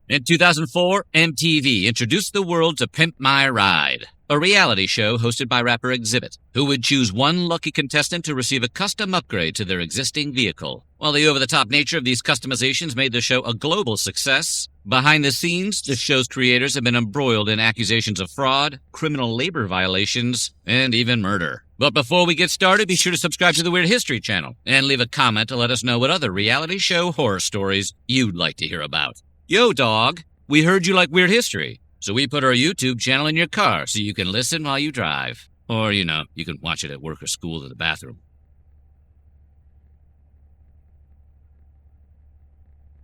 In 2004, MTV introduced the world to Pimp My Ride, a reality show hosted by rapper Xzibit, who would choose one lucky contestant to receive a custom upgrade to their existing vehicle. While the over-the-top nature of these customizations made the show a global success, behind the scenes, the show's creators have been embroiled in accusations of fraud, criminal labor violations, and even murder. But before we get started, be sure to subscribe to the Weird History channel and leave a comment to let us know what other reality show horror stories you'd like to hear about. Yo, dog, we heard you like Weird History, so we put our YouTube channel in your car so you can listen while you drive. Or, you can watch it at work or school or the bathroom.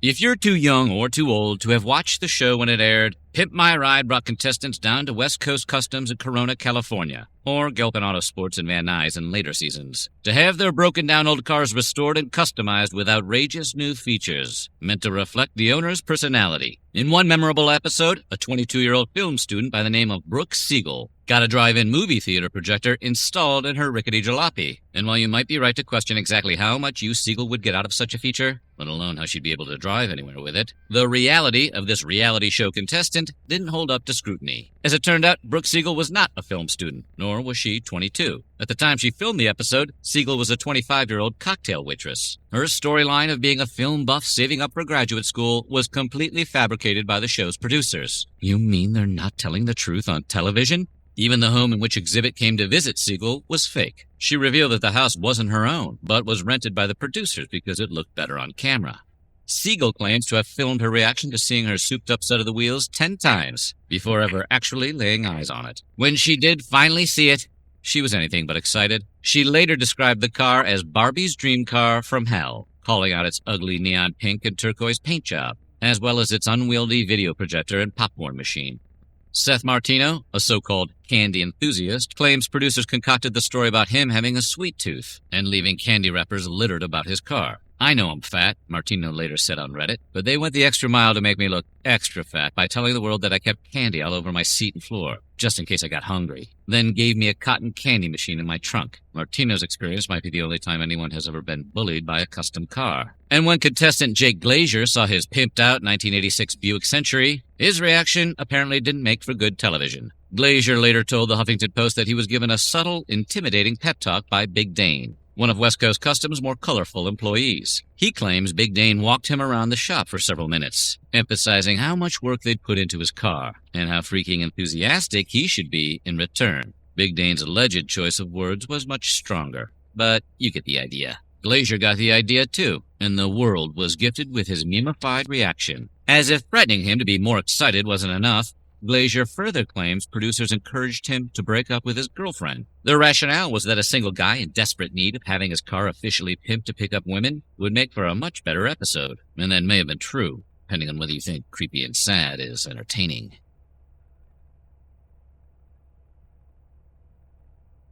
If you're too young or too old to have watched the show when it aired, Pimp My Ride brought contestants down to West Coast Customs in Corona, California, or Gilpin Auto Sports in Van Nuys in later seasons, to have their broken-down old cars restored and customized with outrageous new features, meant to reflect the owner's personality. In one memorable episode, a 22-year-old film student by the name of Brooke Siegel got a drive-in movie theater projector installed in her rickety jalopy. And while you might be right to question exactly how much use Siegel would get out of such a feature, let alone how she'd be able to drive anywhere with it, the reality of this reality show contestant didn't hold up to scrutiny. As it turned out, Brooke Siegel was not a film student, nor was she 22. At the time she filmed the episode, Siegel was a 25-year-old cocktail waitress. Her storyline of being a film buff saving up for graduate school was completely fabricated by the show's producers. You mean they're not telling the truth on television? Even the home in which Xzibit came to visit Siegel was fake. She revealed that the house wasn't her own, but was rented by the producers because it looked better on camera. Siegel claims to have filmed her reaction to seeing her souped-up set of the wheels 10 times before ever actually laying eyes on it. When she did finally see it, she was anything but excited. She later described the car as Barbie's dream car from hell, calling out its ugly neon pink and turquoise paint job, as well as its unwieldy video projector and popcorn machine. Seth Martino, a so-called candy enthusiast, claims producers concocted the story about him having a sweet tooth and leaving candy wrappers littered about his car. I know I'm fat, Martino later said on Reddit, but they went the extra mile to make me look extra fat by telling the world that I kept candy all over my seat and floor, just in case I got hungry. Then gave me a cotton candy machine in my trunk. Martino's experience might be the only time anyone has ever been bullied by a custom car. And when contestant Jake Glazier saw his pimped-out 1986 Buick Century, his reaction apparently didn't make for good television. Glazier later told the Huffington Post that he was given a subtle, intimidating pep talk by Big Dane, one of West Coast Customs' more colorful employees. He claims Big Dane walked him around the shop for several minutes, emphasizing how much work they'd put into his car and how freaking enthusiastic he should be in return. Big Dane's alleged choice of words was much stronger, but you get the idea. Glazier got the idea too, and the world was gifted with his memified reaction. As if threatening him to be more excited wasn't enough, Glazier further claims producers encouraged him to break up with his girlfriend. Their rationale was that a single guy in desperate need of having his car officially pimped to pick up women would make for a much better episode. And that may have been true, depending on whether you think creepy and sad is entertaining.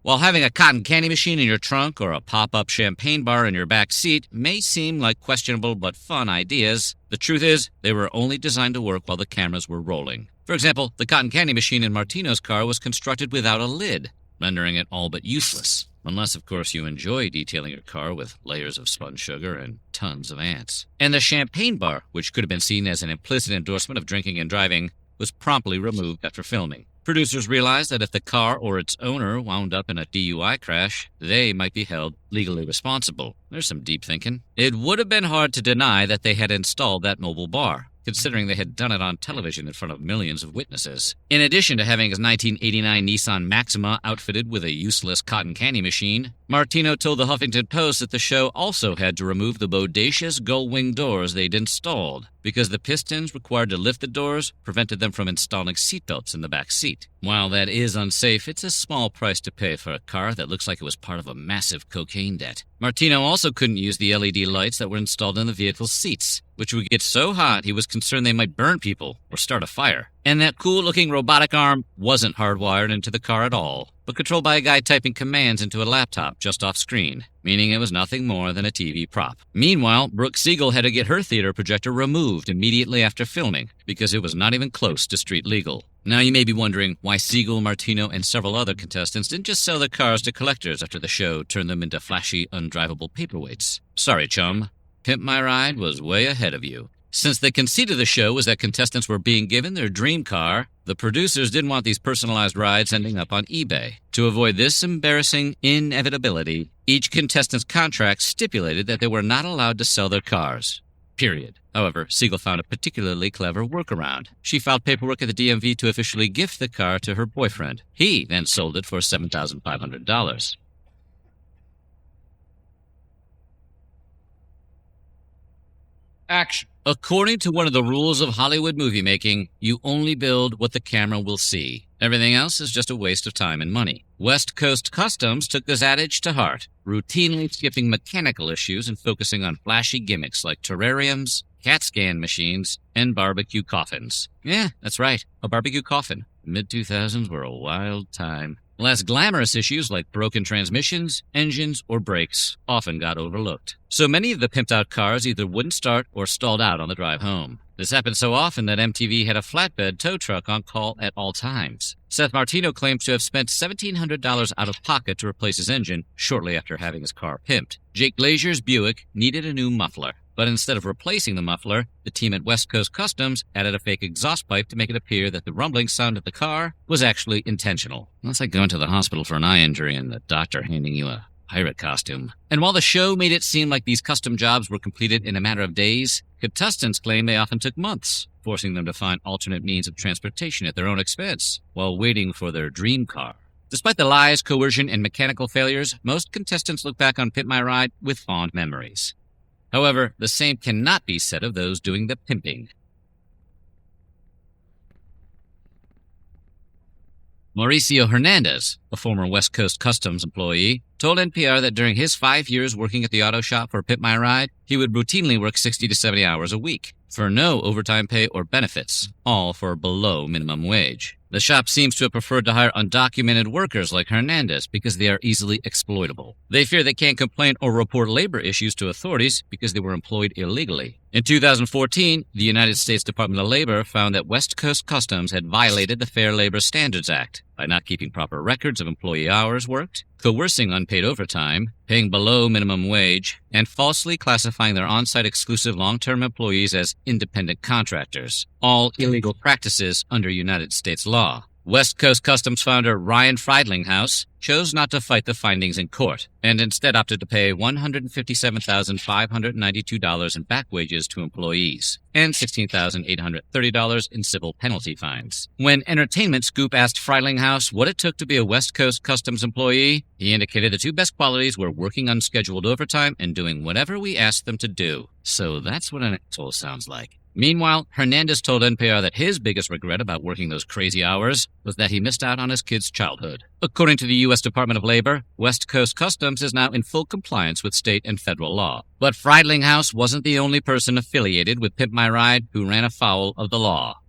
While having a cotton candy machine in your trunk or a pop-up champagne bar in your back seat may seem like questionable but fun ideas, the truth is they were only designed to work while the cameras were rolling. For example, the cotton candy machine in Martino's car was constructed without a lid, rendering it all but useless. Unless, of course, you enjoy detailing your car with layers of spun sugar and tons of ants. And the champagne bar, which could have been seen as an implicit endorsement of drinking and driving, was promptly removed after filming. Producers realized that if the car or its owner wound up in a DUI crash, they might be held legally responsible. There's some deep thinking. It would have been hard to deny that they had installed that mobile bar, considering they had done it on television in front of millions of witnesses. In addition to having his 1989 Nissan Maxima outfitted with a useless cotton candy machine, Martino told the Huffington Post that the show also had to remove the bodacious gull-wing doors they'd installed, because the pistons required to lift the doors prevented them from installing seatbelts in the back seat. While that is unsafe, it's a small price to pay for a car that looks like it was part of a massive cocaine debt. Martino also couldn't use the LED lights that were installed in the vehicle's seats, which would get so hot he was concerned they might burn people or start a fire. And that cool-looking robotic arm wasn't hardwired into the car at all, but controlled by a guy typing commands into a laptop just off-screen, meaning it was nothing more than a TV prop. Meanwhile, Brooke Siegel had to get her theater projector removed immediately after filming because it was not even close to street legal. Now you may be wondering why Siegel, Martino, and several other contestants didn't just sell their cars to collectors after the show turned them into flashy, undrivable paperweights. Sorry, chum. Pimp My Ride was way ahead of you. Since the conceit of the show was that contestants were being given their dream car, the producers didn't want these personalized rides ending up on eBay. To avoid this embarrassing inevitability, each contestant's contract stipulated that they were not allowed to sell their cars. Period. However, Siegel found a particularly clever workaround. She filed paperwork at the DMV to officially gift the car to her boyfriend. He then sold it for $7,500. Action. According to one of the rules of Hollywood movie making, you only build what the camera will see. Everything else is just a waste of time and money. West Coast Customs took this adage to heart, routinely skipping mechanical issues and focusing on flashy gimmicks like terrariums, CAT scan machines, and barbecue coffins. Yeah, that's right, a barbecue coffin. Mid-2000s were a wild time. Less glamorous issues like broken transmissions, engines, or brakes often got overlooked. So many of the pimped-out cars either wouldn't start or stalled out on the drive home. This happened so often that MTV had a flatbed tow truck on call at all times. Seth Martino claims to have spent $1,700 out of pocket to replace his engine shortly after having his car pimped. Jake Glazier's Buick needed a new muffler. But instead of replacing the muffler, the team at West Coast Customs added a fake exhaust pipe to make it appear that the rumbling sound of the car was actually intentional. That's like going to the hospital for an eye injury and the doctor handing you a pirate costume. And while the show made it seem like these custom jobs were completed in a matter of days, contestants claim they often took months, forcing them to find alternate means of transportation at their own expense while waiting for their dream car. Despite the lies, coercion, and mechanical failures, most contestants look back on Pimp My Ride with fond memories. However, the same cannot be said of those doing the pimping. Mauricio Hernandez, a former West Coast Customs employee, told NPR that during his 5 years working at the auto shop for Pimp My Ride, he would routinely work 60 to 70 hours a week, for no overtime pay or benefits, all for below minimum wage. The shop seems to have preferred to hire undocumented workers like Hernandez because they are easily exploitable. They fear they can't complain or report labor issues to authorities because they were employed illegally. In 2014, the United States Department of Labor found that West Coast Customs had violated the Fair Labor Standards Act by not keeping proper records of employee hours worked, coercing unpaid overtime, paying below minimum wage, and falsely classifying their on-site exclusive long-term employees as independent contractors, all illegal practices under United States law. West Coast Customs founder Ryan Friedlinghaus chose not to fight the findings in court and instead opted to pay $157,592 in back wages to employees and $16,830 in civil penalty fines. When Entertainment Scoop asked Friedlinghaus what it took to be a West Coast Customs employee, he indicated the two best qualities were working unscheduled overtime and doing whatever we asked them to do. So that's what an asshole sounds like. Meanwhile, Hernandez told NPR that his biggest regret about working those crazy hours was that he missed out on his kid's childhood. According to the U.S. Department of Labor, West Coast Customs is now in full compliance with state and federal law. But Friedlinghaus wasn't the only person affiliated with Pimp My Ride who ran afoul of the law.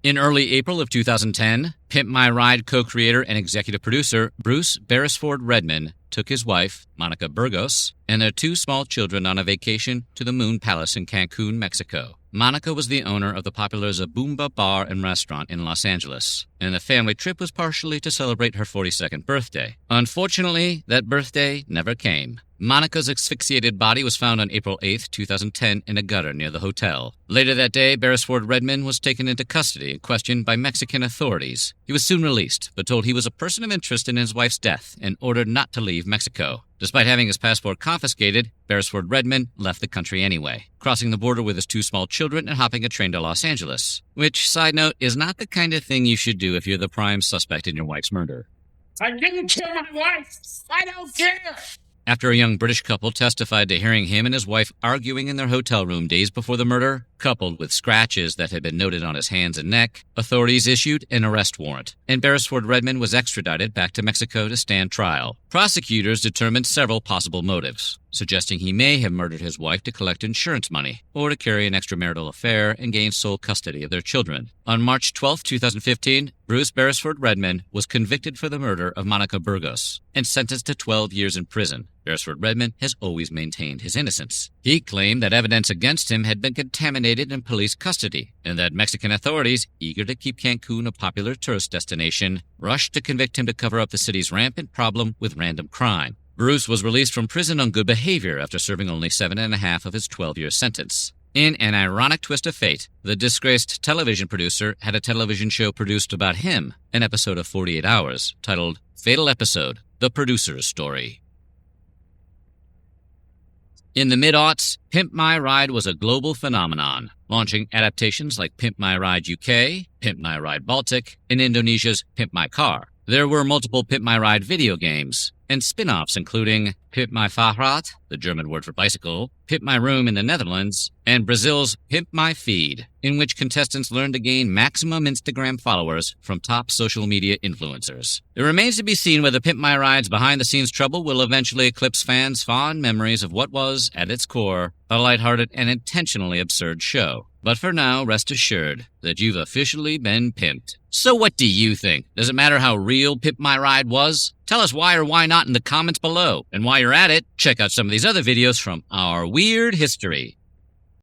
In early April of 2010, Pimp My Ride co-creator and executive producer Bruce Beresford Redman took his wife, Monica Burgos, and their two small children on a vacation to the Moon Palace in Cancun, Mexico. Monica was the owner of the popular Zabumba bar and restaurant in Los Angeles, and the family trip was partially to celebrate her 42nd birthday. Unfortunately, that birthday never came. Monica's asphyxiated body was found on April 8, 2010 in a gutter near the hotel. Later that day, Beresford Redman was taken into custody and questioned by Mexican authorities. He was soon released, but told he was a person of interest in his wife's death and ordered not to leave Mexico. Despite having his passport confiscated, Beresford Redman left the country anyway, crossing the border with his two small children and hopping a train to Los Angeles. Which, side note, is not the kind of thing you should do if you're the prime suspect in your wife's murder. I didn't kill my wife. I don't care. After a young British couple testified to hearing him and his wife arguing in their hotel room days before the murder, coupled with scratches that had been noted on his hands and neck, authorities issued an arrest warrant, and Beresford Redman was extradited back to Mexico to stand trial. Prosecutors determined several possible motives, suggesting he may have murdered his wife to collect insurance money or to carry an extramarital affair and gain sole custody of their children. On March 12, 2015, Bruce Beresford Redman was convicted for the murder of Monica Burgos and sentenced to 12 years in prison. Beresford Redman has always maintained his innocence. He claimed that evidence against him had been contaminated in police custody, and that Mexican authorities, eager to keep Cancun a popular tourist destination, rushed to convict him to cover up the city's rampant problem with random crime, Bruce was released from prison on good behavior after serving only 7.5 of his 12-year sentence. In an ironic twist of fate, the disgraced television producer had a television show produced about him, an episode of 48 Hours, titled Fatal Episode: The Producer's Story. In the mid-aughts, Pimp My Ride was a global phenomenon, launching adaptations like Pimp My Ride UK, Pimp My Ride Baltic, and Indonesia's Pimp My Car. There were multiple Pimp My Ride video games, and spin-offs including Pimp My Fahrrad, the German word for bicycle, Pimp My Room in the Netherlands, and Brazil's Pimp My Feed, in which contestants learned to gain maximum Instagram followers from top social media influencers. It remains to be seen whether Pimp My Ride's behind-the-scenes trouble will eventually eclipse fans' fond memories of what was, at its core, a lighthearted and intentionally absurd show. But for now, rest assured that you've officially been pimped. So what do you think? Does it matter how real Pimp My Ride was? Tell us why or why not in the comments below. And while you're at it, check out some of these other videos from our weird history.